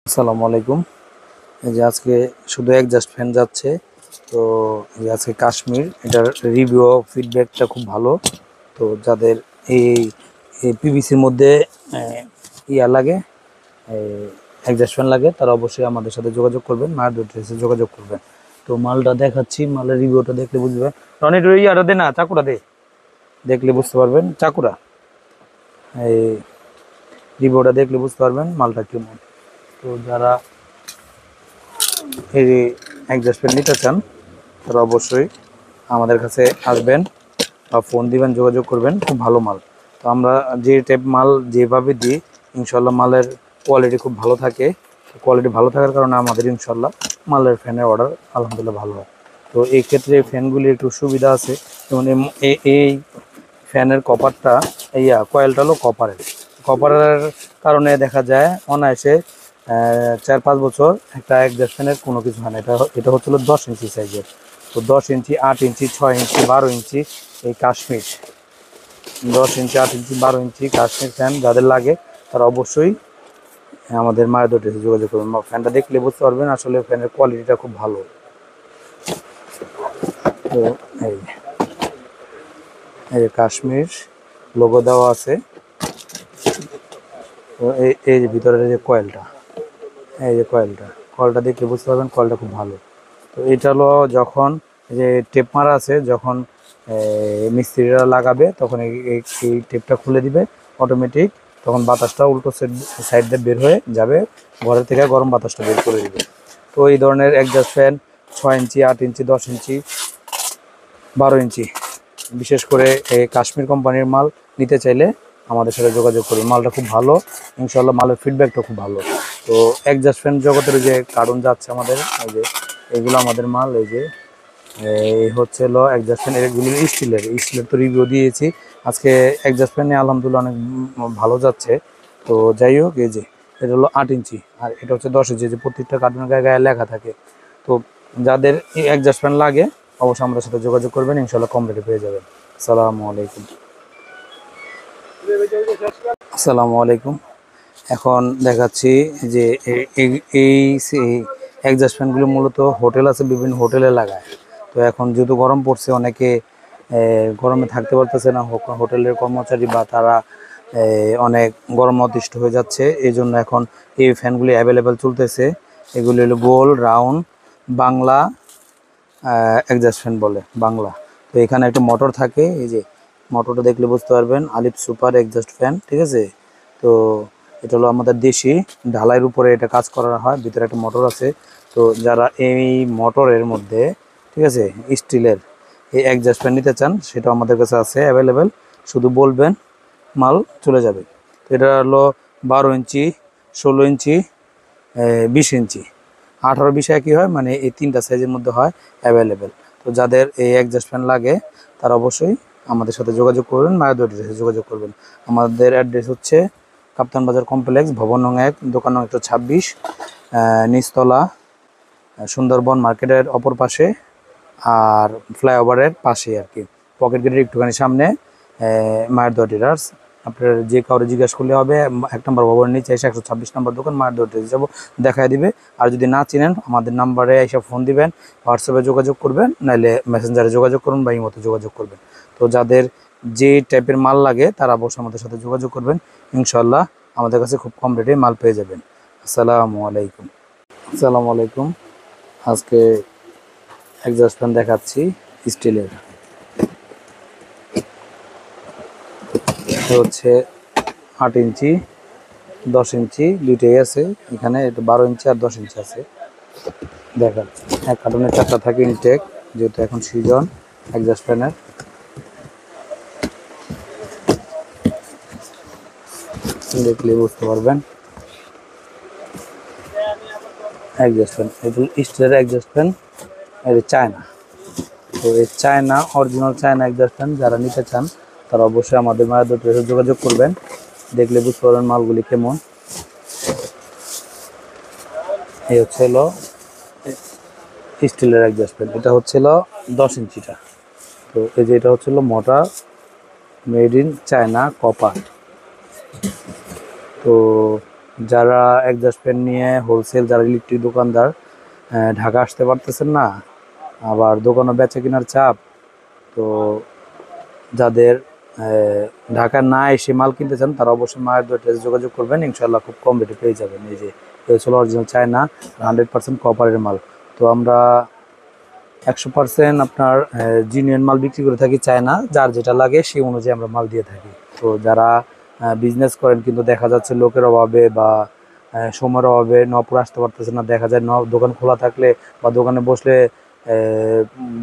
আসসালামু আলাইকুম। এই যে আজকে শুধু একজাস্ট ফ্যান যাচ্ছে। তো এই যে আজকে কাশ্মীর এটার রিভিউ ফিডব্যাকটা খুব ভালো। তো যাদের এই পিভিসির মধ্যে ইয়া লাগে, একজাস্ট ফ্যান লাগে, তারা অবশ্যই আমাদের সাথে যোগাযোগ করবেন, মায়ের ড্রেসে যোগাযোগ করবেন। তো মালটা দেখাচ্ছি, মালের রিভিউটা দেখলে বুঝবেন। রনি ইয়াটা দে, না চাকুরা দে, দেখলে বুঝতে পারবেন। চাকুরা এই রিভিউটা দেখলে বুঝতে পারবেন মালটা কেমন। তো যারা এই অ্যাডজাস্ট ফ্যান নিতে চান তারা অবশ্যই আমাদের কাছে আসবেন বা ফোন দিবেন, যোগাযোগ করবেন। খুব ভালো মাল। তো আমরা যে টাইপ মাল যেভাবে দিই, ইনশাল্লাহ মালের কোয়ালিটি খুব ভালো থাকে। কোয়ালিটি ভালো থাকার কারণে আমাদের ইনশাল্লাহ মালের ফ্যানের অর্ডার আলহামদুলিল্লাহ ভালো হয়। তো এই ক্ষেত্রে ফ্যানগুলি একটু সুবিধা আছে, যেমন এই ফ্যানের কপারটা, কয়েলটা হলো কপারের কারণে দেখা যায় অনায়াসে 4-5 বছর একটা একজাস্ট ফ্যানের কোনো কিছু হয় না। এটা হচ্ছিল 10 ইঞ্চি সাইজের। তো 10 ইঞ্চি, 8 ইঞ্চি, 6 ইঞ্চি, 12 ইঞ্চি এই কাশ্মীর, 10 ইঞ্চি, 8 ইঞ্চি, 12 ইঞ্চি কাশ্মীর ফ্যান যাদের লাগে তারা অবশ্যই আমাদের মায়ের ড্রেসে যোগাযোগ করবেন। ফ্যানটা দেখলে বুঝতে পারবেন আসলে ফ্যানের কোয়ালিটিটা খুব ভালো। তো এই এই যে কাশ্মীর লোগো দেওয়া আছে। তো এই যে ভিতরের যে কয়েলটা, এই যে কয়েলটা দেখলে বুঝতে পারবেন কয়েলটা খুব ভালো। তো এটা হলো যখন যে টেপ মারা আছে, যখন মিস্ত্রিরা লাগাবে তখন এই টেপটা খুলে দিবে অটোমেটিক, তখন বাতাসটা উল্টো সাইড দিয়ে বের হয়ে যাবে, ঘরের থেকে গরম বাতাসটা বের করে দিবে। তো এই ধরনের একজাস্ট ফ্যান 6 ইঞ্চি, 8 ইঞ্চি, 10 ইঞ্চি, 12 ইঞ্চি, বিশেষ করে এই কাশ্মীর কোম্পানির মাল নিতে চাইলে আমাদের সাথে যোগাযোগ করুন। মালটা খুব ভালো, ইনশাল্লাহ মালের ফিডব্যাকটা খুব ভালো। তো একজাস্ট ফ্যান জগতের যে কার্টুন যাচ্ছে আমাদের, এই যে এগুলো আমাদের মাল। এই যে এই হচ্ছে হলো একজাস্ট ফ্যান, এগুলো স্টিলের তো রিভিউ দিয়েছি। আজকে একজাস্ট ফ্যান নিয়ে আলহামদুলিল্লাহ অনেক ভালো যাচ্ছে। তো যাই হোক, এই যে এটা হলো 8 ইঞ্চি আর এটা হচ্ছে 10 ইঞ্চি, যে প্রত্যেকটা কার্টুনের গায়ে গায়ে লেখা থাকে। তো যাদের একজাস্ট ফ্যান লাগে অবশ্যই আমাদের সাথে যোগাযোগ করবেন, ইনশাল্লাহ কম রেটে পেয়ে যাবেন। আসসালামু আলাইকুম। আসসালামু আলাইকুম। এখন দেখাচ্ছি যে এই এক্সস্ট ফ্যানগুলো মূলত হোটেল আছে, বিভিন্ন হোটেলে লাগায়। তো এখন যেহেতু গরম পড়ছে, অনেকে গরমে থাকতে পারতেছে না, হোটেলের কর্মচারী বা তারা অনেক গরম অতিষ্ঠ হয়ে যাচ্ছে। এই জন্য এখন এই ফ্যানগুলি অ্যাভেলেবেল চলতেছে। এগুলি হলো গোল রাউন্ড বাংলা এক্সস্ট ফ্যান বলে, বাংলা। তো এখানে একটা মোটর থাকে, এই যে মোটরটা দেখলে বুঝতে পারবেন, আলিফ সুপার এক্সস্ট ফ্যান, ঠিক আছে। তো এটা হলো আমাদের দেশি, ঢালাইয়ের উপরে এটা কাজ করা হয়, ভিতরে একটা মোটর আছে। তো যারা এই মোটরের মধ্যে, ঠিক আছে, স্টিলের এই এক্সস্ট ফ্যান নিতে চান সেটা আমাদের কাছে আছে অ্যাভেলেবেল, শুধু বলবেন মাল চলে যাবে। তো এটা হলো 12 ইঞ্চি, 16 ইঞ্চি, 20 ইঞ্চি, 18-20 একই হয়, মানে এই তিনটা সাইজের মধ্যে হয় অ্যাভেলেবেল। তো যাদের এই অ্যাডজাস্ট ফ্যান লাগে তারা অবশ্যই আমাদের সাথে যোগাযোগ করবেন, মায়াদু অ্যাড্রেসে যোগাযোগ করবেন। আমাদের অ্যাড্রেস হচ্ছে কাপ্তান বাজার কমপ্লেক্স, ভবন নং 1, দোকান নং 126, নিচতলা, সুন্দরবন মার্কেটের অপর পাশে আর ফ্লাইওভারের পাশে আর কি, পকেট গেটের একটুখানি সামনে, মায়ের দোয়া টেরার্স। আপনার যে কাউরে জিজ্ঞাসা করলে হবে, 1 নম্বর ভবনের নিচে এসে 126 নম্বর দোকান, মায়ের দোয়া টেরার্স যাবো, দেখায় দিবে। আর যদি না চিনেন আমাদের নাম্বারে এসে ফোন দিবেন, হোয়াটসঅ্যাপে যোগাযোগ করবেন, নাহলে মেসেঞ্জারে যোগাযোগ করুন বা ইমোতে যোগাযোগ করবেন। তো যাদের যে টাইপের মাল লাগে তারা অবশ্যই আমাদের সাথে যোগাযোগ করবেন, ইনশাল্লাহ আমাদের কাছে খুব কম রেটে মাল পেয়ে যাবেন। আসসালামু আলাইকুম। আসসালামু আলাইকুম। আজকে এক্সস্ট ফ্যান দেখাচ্ছি স্টিলের। হচ্ছে 8 ইঞ্চি, 10 ইঞ্চি দুইটাই আছে এখানে, এটা 12 ইঞ্চি আর 10 ইঞ্চি আছে। দেখাচ্ছি, এক কার্টুনে 4টা থাকে ইনটেক, যেহেতু এখন সিজন এক্সস্ট ফ্যানের। দেখলে বুঝতে পারবেন এক্সস্ট ফ্যান, এগুলো স্টিলের এক্সস্ট ফ্যান, এটা চায়না। তো এই China, original China exhaust fan যারা নিতে চান তারা অবশ্যই আমাদের মায়ের ড্রেসে যোগাযোগ করবেন, দেখলে বুঝতে পারবেন মালগুলি কেমন। এই হচ্ছে হলো স্টিলের এক্সস্ট ফ্যান, এটা হচ্ছিল 10 ইঞ্চিটা। তো এই যে এটা হচ্ছিল মোটা, মেড ইন চায়না কপার। তো যারা এক্সস্ট ফ্যান নিয়ে হোলসেল, যারা ইলেকট্রিক দোকানদার ঢাকা আসতে পারতেছেন না, আবার দোকানও বেচা কেনার চাপ, তো যাদের ঢাকা না এসে মাল কিনতে চান তারা অবশ্যই মায়ের দোকানে যোগাযোগ করবেন, ইনশাল্লাহ খুব কম রেটে পেয়ে যাবেন। এই যে হলো অরিজিনাল চায়না 100% কপারের মাল। তো আমরা 100% আপনার জিনিয়ান মাল বিক্রি করে থাকি চায়না, যার যেটা লাগে সেই অনুযায়ী আমরা মাল দিয়ে থাকি। তো যারা বিজনেস করেন কিন্তু দেখা যাচ্ছে লোকের অভাবে বা সময়ের অভাবে নপুর আসতে পারতেছে না, দেখা যায় দোকান খোলা থাকলে বা দোকানে বসলে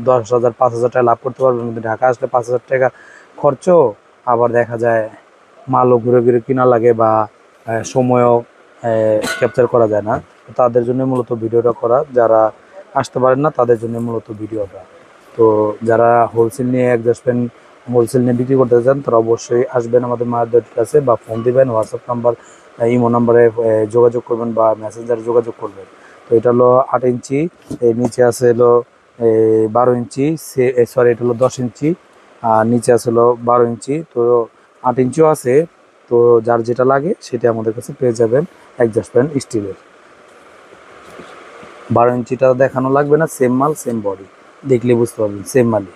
10,000 5,000 টাকা লাভ করতে পারবেন, কিন্তু ঢাকা আসলে 5,000 টাকা খরচ, আবার দেখা যায় মালও ঘুরে ঘুরে কিনা লাগে বা সময়ও ক্যাপচার করা যায় না। তাদের জন্য মূলত ভিডিওটা করা, যারা আসতে পারেন না তাদের জন্য মূলত ভিডিওটা। তো যারা হোলসেল নিয়ে অ্যাডজাস্টমেন্ট হোলসেল নিয়ে বিক্রি করতে চান তারা অবশ্যই আসবেন আমাদের মায়ের কাছে, বা ফোন দিবেন, হোয়াটসঅ্যাপ নাম্বার ইমো নাম্বারে যোগাযোগ করবেন বা মেসেঞ্জারে যোগাযোগ করবেন। তো এটা হলো 8 ইঞ্চি, এই নিচে আছে হলো 12 ইঞ্চি, সরি এটা হলো 10 ইঞ্চি, আর নিচে আছে হলো 12 ইঞ্চি। তো 8 ইঞ্চিও আছে। তো যার যেটা লাগে সেটা আমাদের কাছে পেয়ে যাবেন অ্যাডজাস্টমেন্ট স্টিলের। 12 ইঞ্চিটা দেখানো লাগবে না, সেম মাল সেম বডি, দেখলে বুঝতে পারবেন সেম মালই।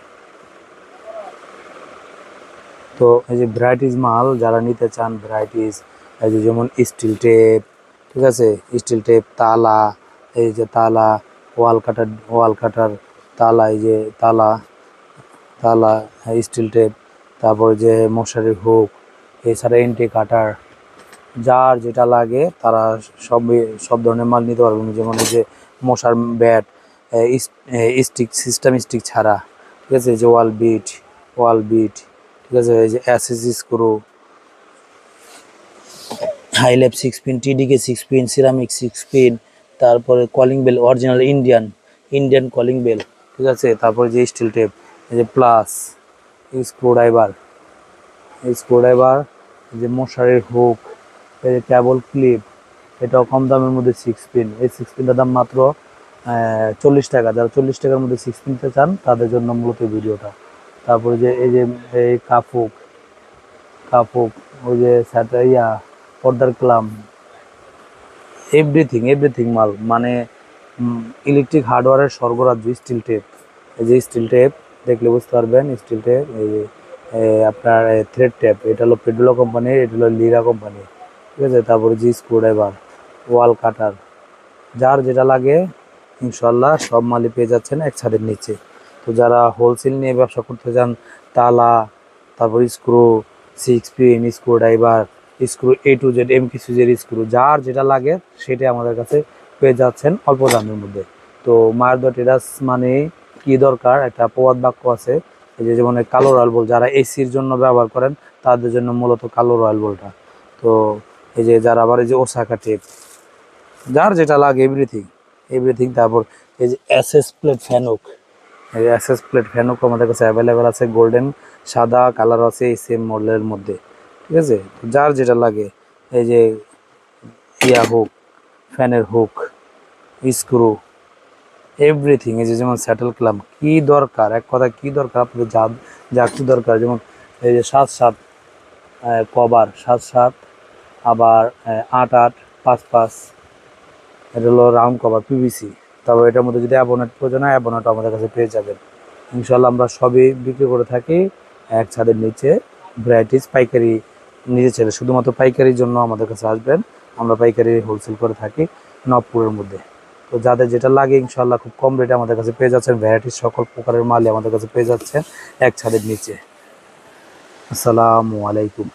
তো এই যে ভ্যারাইটিস মাল যারা নিতে চান, ভ্যারাইটিস এই যে যেমন স্টিল টেপ, ঠিক আছে, স্টিল টেপ, তালা, এই যে তালা, ওয়াল কাটার তালা, এই যে তালা তালা স্টিল টেপ, তারপরে যে মশারির হুক, এছাড়া এন্টি কাটার, যার যেটা লাগে তারা সব ধরনের মাল নিতে পারবেন। যেমন এই যে মশার ব্যাট, স্টিক সিস্টেম স্টিক ছাড়া, ঠিক আছে, এই যে ওয়াল বিট, ঠিক আছে, এই যে SSG screw, high lab 6 pin, TDK 6 pin, ceramic 6 pin, তারপরে calling bell original Indian calling bell, ঠিক আছে, তারপরে যে স্টিল টেপ, এই যে প্লাস স্ক্রুড্রাইভার, এই যে মশারির হুক, এই যে কেবল ক্লিপ, এটাও কম দামের মধ্যে 6 পিন। এই 6 পিনটার দাম মাত্র 40 টাকা। যারা 40 টাকার মধ্যে 6 পিন নিতে চান তাদের জন্য মূলত ভিডিওটা। তারপরে যে এই যে এই কাপুক, ওই যে পর্দার ক্লাম, এভরিথিং মাল, মানে ইলেকট্রিক হার্ডওয়্যারের স্বর্গরাজ্য স্টিল টেপ। এই যে স্টিল টেপ দেখলে বুঝতে পারবেন, স্টিল টেপ, এই যে আপনার থ্রেড টেপ, এটা হলো পেডুলা কোম্পানির, এটা হলো লিরা কোম্পানি, ঠিক আছে। তারপরে যে স্ক্রুড্রাইভার, ওয়াল কাটার, যার যেটা লাগে ইনশাল্লাহ সব মালই পেয়ে যাচ্ছেন এক ছাদের নিচে। তো যারা হোলসেল নিয়ে ব্যবসা করতে চান, তালা, তারপর screw, 6 pin, screwdriver, screw A to Z, MQ সিজের স্ক্রু, যার যেটা লাগে সেটাই আমাদের কাছে পেয়ে যাচ্ছেন অল্প দামের মধ্যে। তো মায়ের দোয়া ট্রেডার্স মানে কি দরকার, একটা প্রবাদ বাক্য আছে, এই যে যেমন কালো রয়্যাল বল, যারা এসির জন্য ব্যবহার করেন তাদের জন্য মূলত কালো রয়্যাল বলটা। তো এই যে যারা আবার এই যে ওসাকা টেপ, যার যেটা লাগে এভরিথিং। তারপর এই যে এসএস প্লেট ফ্যানুক আমাদের কাছে অ্যাভেলেবেল আছে, গোল্ডেন সাদা কালার আছে এই সেম মডেলের মধ্যে, ঠিক আছে। তো যার যেটা লাগে, এই যে হুক, ফ্যানের হুক, স্ক্রু, এভরিথিং, এই যে যেমন স্যাটেল ক্লাম্প, কি দরকার, এক কথা কি দরকার আপনাদের, যা কি দরকার, যেমন এই যে 7-7 কভার, 7-7, আবার 8-8, 5-5, এটা হলো রাউন্ড কভার পিভিসি। তারপর এটার মধ্যে যদি অ্যাবোনেট প্রয়োজন হয় অ্যাবোনেট আমাদের কাছে পেয়ে যাবেন ইনশাল্লাহ। আমরা সবই বিক্রি করে থাকি এক ছাদের নিচে, ভ্যারাইটিস পাইকারি নিজে ছেড়ে, শুধুমাত্র পাইকারির জন্য আমাদের কাছে আসবেন। আমরা পাইকারি হোলসেল করে থাকি নবপুরের মধ্যে। তো যাদের যেটা লাগে ইনশাল্লাহ খুব কম রেটে আমাদের কাছে পেয়ে যাচ্ছেন, ভ্যারাইটিস সকল প্রকারের মালই আমাদের কাছে পেয়ে যাচ্ছেন এক ছাদের নিচে। আসসালামু আলাইকুম।